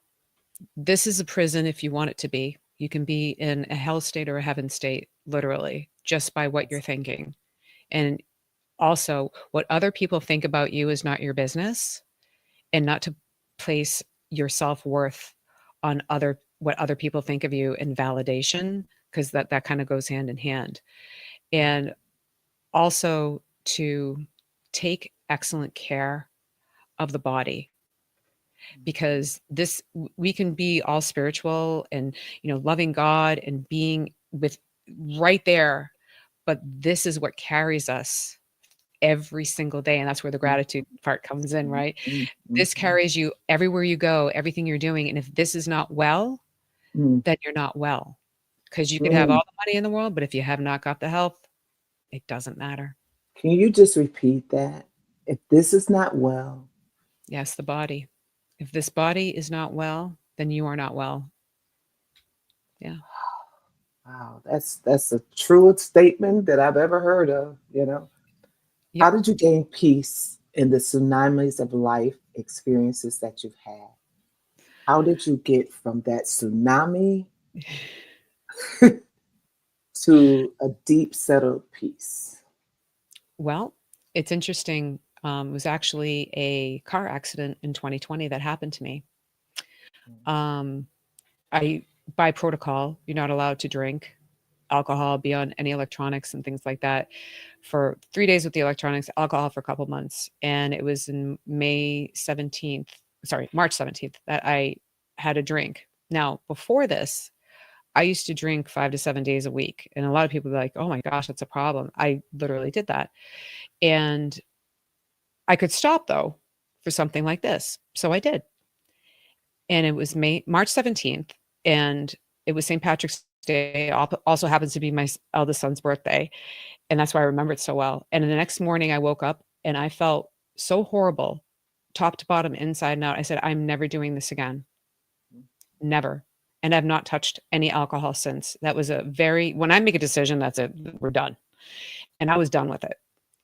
this is a prison if you want it to be. You can be in a hell state or a heaven state, literally, just by what you're Yes. thinking. And also, what other people think about you is not your business, and not to place your self-worth on what other people think of you in validation, because that kind of goes hand in hand. And also to take excellent care of the body, because we can be all spiritual and loving God and being with right there, but this is what carries us every single day, and that's where the Mhm. gratitude part comes in, Mhm. right? Mhm. This carries you everywhere you go, everything you're doing, and if this is not well, Mm. then you're not well, because you could have Mm. all the money in the world, but if you have not got the health, it doesn't matter. Can you just repeat that? If this is not well. Yes, the body. If this body is not well, then you are not well. Yeah. Wow, that's the truest statement that I've ever heard of. How Yep. did you gain peace in the tsunamis of life experiences that you've had? How did you get from that tsunami to a deep settled peace? Well, it's interesting. It was actually a car accident in 2020 that happened to me. Um, I by protocol, you're not allowed to drink alcohol, be on any electronics and things like that. for 3 days with the electronics, alcohol for a couple months, and it was in March 17th that I had a drink. Now, before this, I used to drink 5 to 7 days a week, and a lot of people be like, "Oh my gosh, that's a problem." I literally did that, and I could stop, though, for something like this, so I did, and it was March 17th, and it was St. Patrick's Day, also happens to be my eldest son's birthday, and that's why I remember it so well. And the next morning I woke up and I felt so horrible, top to bottom, inside and out. I said, "I'm never doing this again. Never." And I've not touched any alcohol since. That was when I make a decision, that's it. We're done. And I was done with it.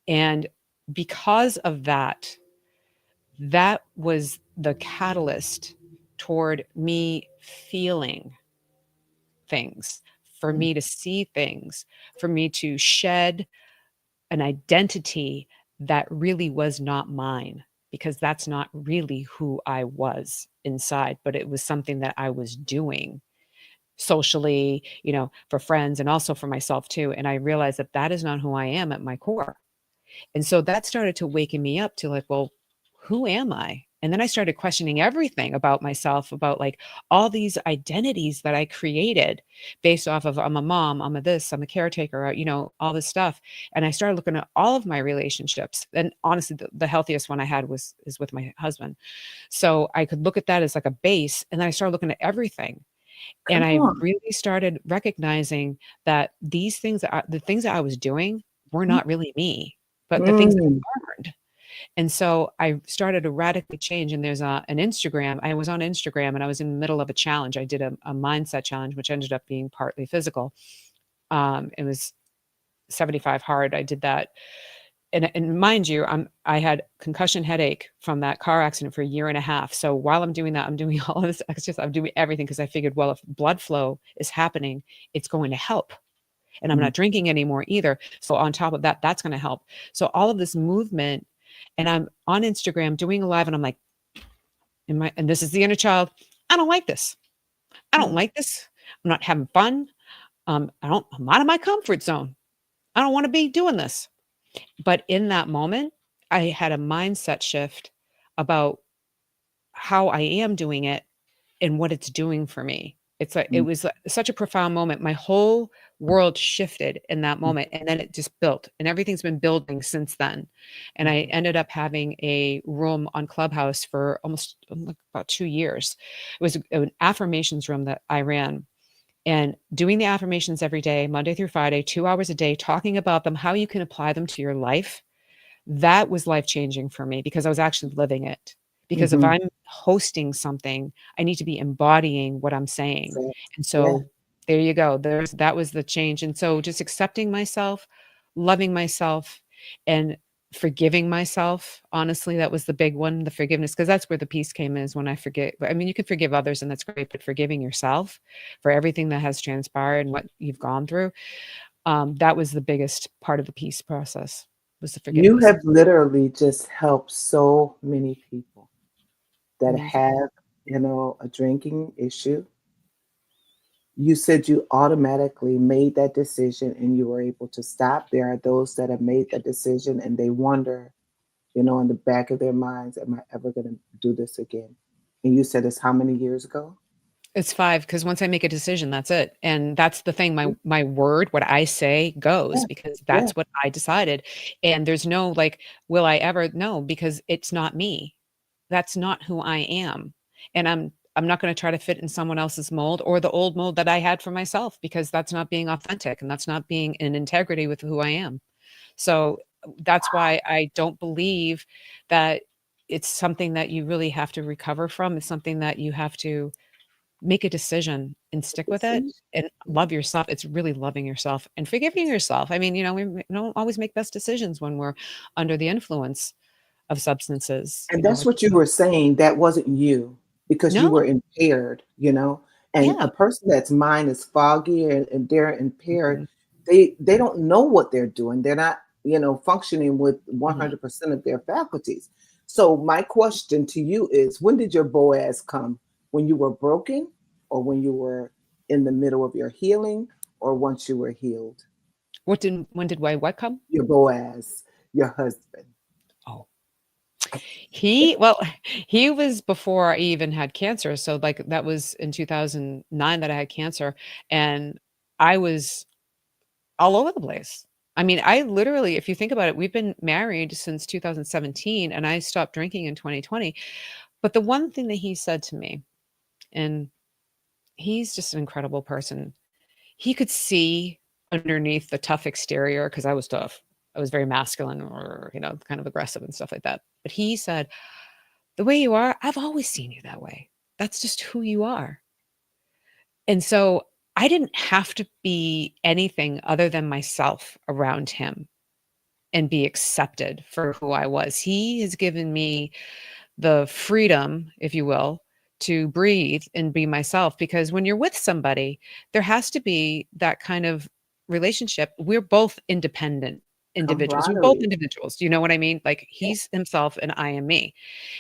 And because of that, that was the catalyst toward me feeling things, for Mm, me to see things, for me to shed an identity that really was not mine, because that's not really who I was inside, but it was something that I was doing socially, for friends and also for myself too. And I realized that that is not who I am at my core. And so that started to waken me up to like, well, who am I? And then I started questioning everything about myself, about like all these identities that I created based off of I'm a mom, I'm a this, I'm a caretaker, all this stuff. And I started looking at all of my relationships. And honestly, the healthiest one I had is with my husband. So I could look at that as like a base. And then I started looking at everything. And come I on. really started recognizing that the things that I was doing were not really me, but the things Mm, I learned. And so I started to radically change. And there's an Instagram. I was on Instagram and I was in the middle of a challenge. I did a mindset challenge, which ended up being partly physical. It was 75 hard. I did that. And mind you, I had concussion headache from that car accident for a year and a half. So while I'm doing that, I'm doing all of this exercise. I'm doing everything because I figured, well, if blood flow is happening, it's going to help. And I'm mm, not drinking anymore either. So on top of that, that's going to help. So all of this movement, and I'm on Instagram doing a live, and I'm like, and this is the inner child. I don't like this. I don't mm, like this. I'm not having fun. I'm out of my comfort zone. I don't want to be doing this. But in that moment, I had a mindset shift about how I am doing it and what it's doing for me. It mm, was such a profound moment. My whole world shifted in that mm, moment, and then it just built, and everything's been building since then. And I mhm, ended up having a room on Clubhouse for almost like about 2 years. It was an affirmations room that I ran, and doing the affirmations every day, Monday through Friday, 2 hours a day, talking about them, how you can apply them to your life. That was life changing for me because I was actually living it. Because if mhm. I'm hosting something, I need to be embodying what I'm saying. So, And yeah. so there you go. That was the change. And so just accepting myself, loving myself, and forgiving myself. Honestly, that was the big one, the forgiveness, because that's where the peace came in, is when I forget. I mean, you can forgive others and that's great, but forgiving yourself for everything that has transpired and what you've gone through, that was the biggest part of the peace process, was the You forgiveness. have literally just helped so many people that Amazing. have, a drinking issue. You said you automatically made that decision and you were able to stop. There are those that have made that decision and they wonder, in the back of their minds, am I ever going to do this again? And you said it's how many years ago? It's 5, because once I make a decision, that's it, and that's the thing, my word, what I say goes, Yeah, because yeah. that's what I decided, and there's no, like, will I ever? No, because it's not me. That's not who I am, and I'm not gonna try to fit in someone else's mold or the old mold that I had for myself, because that's not being authentic, and that's not being in integrity with who I am. So, that's why I don't believe that it's something that you really have to recover from. It's something that you have to make a decision and stick with it Decision. and love yourself. It's really loving yourself and forgiving yourself. I mean, we don't always make best decisions when we're under the influence of substances, And that's like what you were saying, that wasn't you because you no, were impaired. And a yeah. person that's mind is foggy and they're impaired, Mhm, they don't know what they're doing. They're not, functioning with mhm. 100% of their faculties. So my question to you is, when did your Boaz come? When you were broken, or when you were in the middle of your healing, or once you were healed? When did what come? Your Boaz, your husband. Oh, well, he was before I even had cancer. So like that was in 2009 that I had cancer, and I was all over the place. I mean, I literally, if you think about it, we've been married since 2017 and I stopped drinking in 2020. But the one thing that he said to me, and he's just an incredible person. He could see underneath the tough exterior because I was tough. I was very masculine or, kind of aggressive and stuff like that. But he said, the way you are, I've always seen you that way. That's just who you are. And so I didn't have to be anything other than myself around him and be accepted for who I was. He has given me the freedom, if you will, to breathe and be myself. Because when you're with somebody, there has to be that kind of relationship. We're both independent individuals. We're both Camaraderie. individuals. Do you know what I mean? Like he's himself and I am me.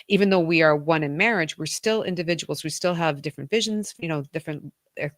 Even though we are one in marriage, we're still individuals. We still have different visions, different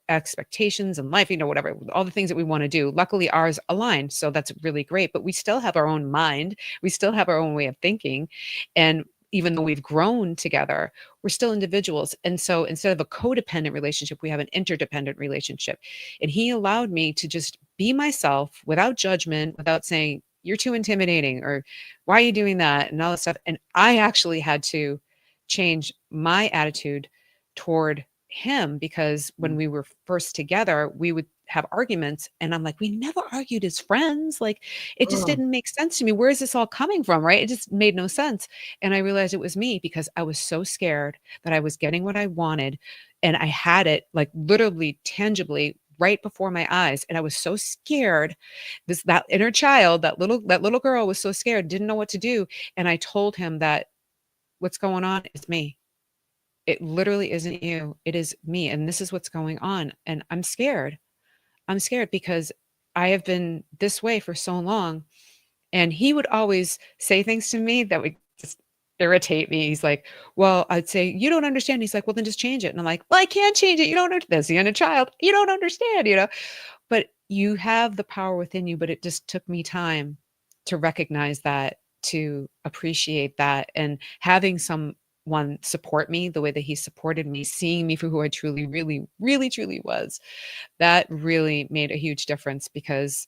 expectations in life, whatever, all the things that we want to do. Luckily, ours align. So that's really great. But we still have our own mind. We still have our own way of thinking. And even though we've grown together, we're still individuals. And so instead of a codependent relationship, we have an interdependent relationship. And he allowed me to just be myself without judgment, without saying, you're too intimidating or why are you doing that and all this stuff. And I actually had to change my attitude toward him because when Mm. we were first together, we would have arguments and I'm like, we never argued as friends. Like it just Oh, didn't make sense to me. Where is this all coming from? Right. It just made no sense. And I realized it was me because I was so scared that I was getting what I wanted and I had it like literally tangibly right before my eyes. And I was so scared. That inner child, that little girl was so scared, didn't know what to do. And I told him that what's going on is me. It literally isn't you. It is me. And this is what's going on. And I'm scared. I'm scared because I have been this way for so long. And he would always say things to me that would just irritate me. He's like, well, I'd say, you don't understand. He's like, well, then just change it. And I'm like, well, I can't change it. You don't understand. That's the inner child. You don't understand. But you have the power within you. But it just took me time to recognize that, to appreciate that, and having someone support me the way that he supported me, seeing me for who I truly, really, really, truly was. That really made a huge difference because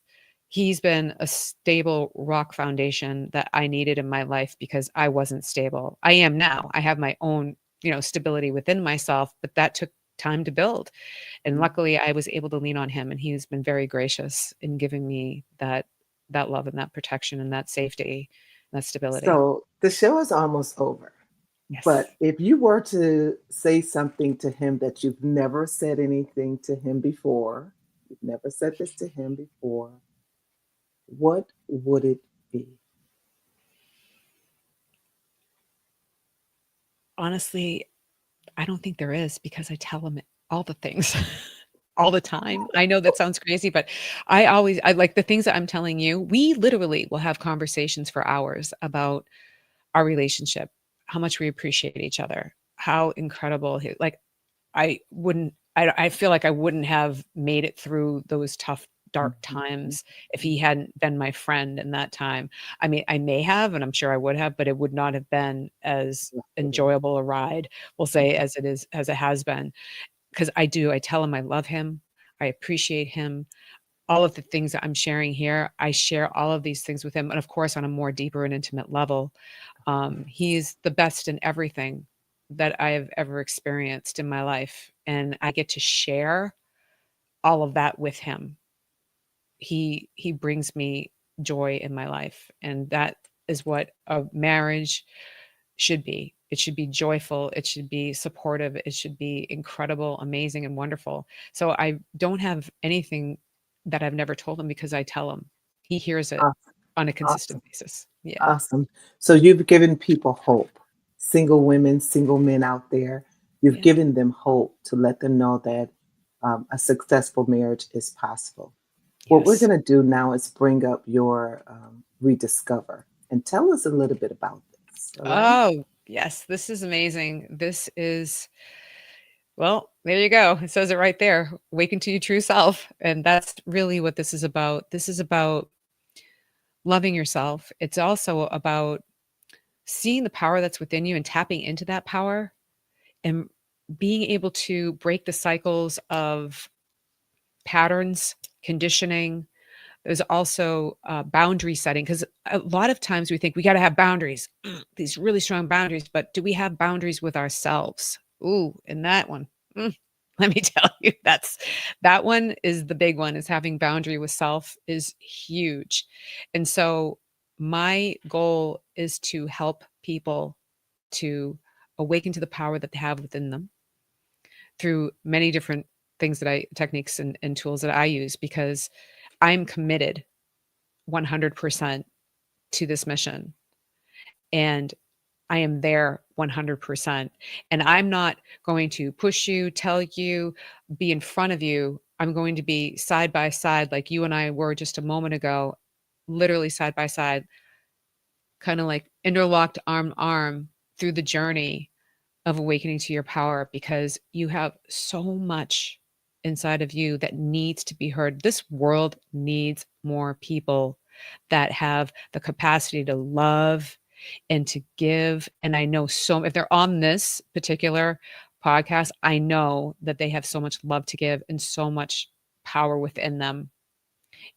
he's been a stable rock foundation that I needed in my life because I wasn't stable. I am now. I have my own, stability within myself, but that took time to build. And mm. luckily I was able to lean on him and he's been very gracious in giving me that love and that protection and that safety, and that stability. So the show is almost over. Yes. But if you were to say something to him that you've never said anything to him before, you've never said this to him before, what would it be? Honestly, I don't think there is because I tell him all the things all the time. I know that sounds crazy, but I like the things that I'm telling you. We literally will have conversations for hours about our relationship, how much we appreciate each other, how incredible like I feel like I wouldn't have made it through those tough, dark Mhm, times if mhm. he hadn't been my friend in that time. I mean, I may have, and I'm sure I would have, but it would not have been as Like it is. enjoyable a ride, we'll say, Mhm. as it has been. Because I tell him I love him, I appreciate him. All of the things that I'm sharing here, I share all of these things with him, and of course, on a more deeper and intimate level. He's the best in everything that I have ever experienced in my life, and I get to share all of that with him. He brings me joy in my life, and that is what a marriage should be. It should be joyful, it should be supportive, it should be incredible, amazing, and wonderful. So I don't have anything that I've never told him because I tell him. He hears it Awesome, on a consistent awesome, basis. Yeah. awesome. So you've given people hope, single women, single men out there. You've Yeah. given them hope to let them know that a successful marriage is possible. What we're Yes. going to do now is bring up your rediscover and tell us a little bit about this. All right. Oh, yes, this is amazing. This is Well, there you go. It says it right there. Awaken to your true self. And that's really what this is about. This is about loving yourself. It's also about seeing the power that's within you and tapping into that power and being able to break the cycles of patterns, conditioning. There's also boundary setting because a lot of times we think we got to have boundaries, these really strong boundaries, but do we have boundaries with ourselves? Ooh, and that one, mm, let me tell you, that one is the big one. Is having boundary with self is huge, and so my goal is to help people to awaken to the power that they have within them through many different things that I techniques and tools that I use because I'm committed 100% to this mission. And I am there 100%. And I'm not going to push you, tell you, be in front of you. I'm going to be side by side, like you and I were just a moment ago, literally side by side, kind of like interlocked arm to arm through the journey of awakening to your power because you have so much inside of you that needs to be heard. This world needs more people that have the capacity to love and to give. And I know so if they're on this particular podcast, I know that they have so much love to give and so much power within them.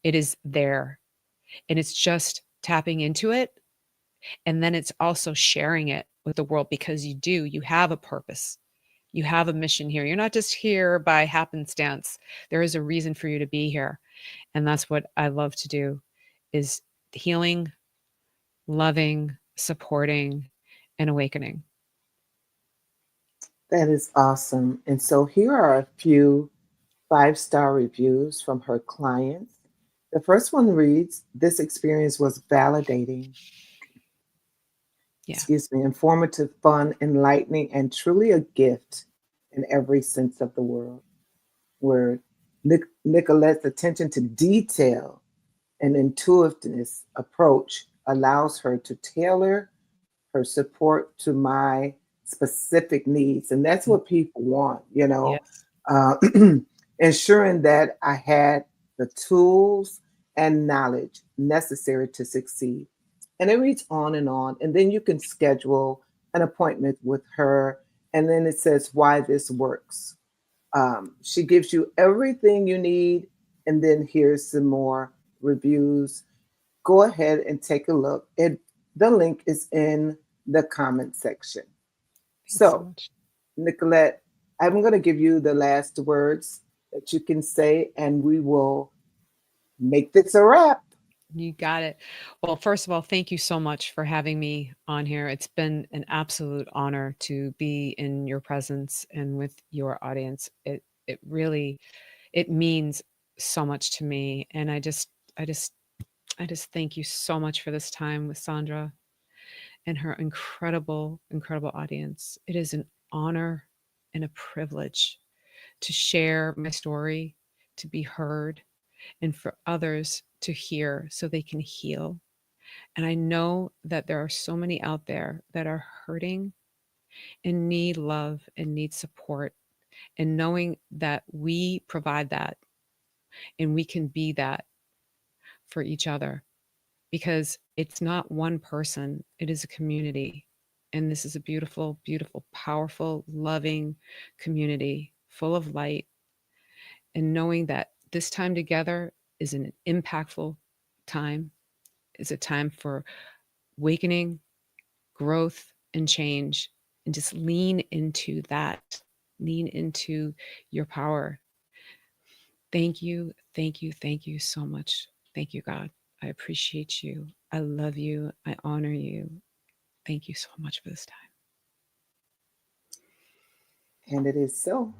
It is there. And it's just tapping into it. And then it's also sharing it with the world because you have a purpose. You have a mission here. You're not just here by happenstance. There is a reason for you to be here. And that's what I love to do is healing, loving, supporting, and awakening. That is awesome. And so here are a few 5-star reviews from her clients. The first one reads, "This experience was validating, Yeah. informative, fun, enlightening, and truly a gift in every sense of the word. Nicolette's attention to detail and intuitiveness approach allows her to tailor her support to my specific needs." And that's Mm, what people want, you know, yes. uh, ensuring that I had the tools and knowledge necessary to succeed. And it reads on and on. And then you can schedule an appointment with her. And then it says why this works. She gives you everything you need. And then here's some more reviews. Go ahead and take a look. The link is in the comment section. Thanks so So, much. Nicolette, I'm going to give you the last words that you can say, and we will make this a wrap. You got it. Well, first of all, thank you so much for having me on here. It's been an absolute honor to be in your presence and with your audience. It really it means so much to me and I just I just thank you so much for this time with Sandra and her incredible audience. It is an honor and a privilege to share my story, to be heard, and for others to hear so they can heal. And I know that there are so many out there that are hurting and need love and need support. And knowing that we provide that and we can be that for each other because it's not one person, it is a community. And this is a beautiful, powerful, loving community full of light. And knowing that this time together is an impactful time, is a time for awakening, growth, and change. And just lean into that, lean into your power. Thank you so much. Thank you, God. I appreciate you. I love you. I honor you. Thank you so much for this time. And it is so.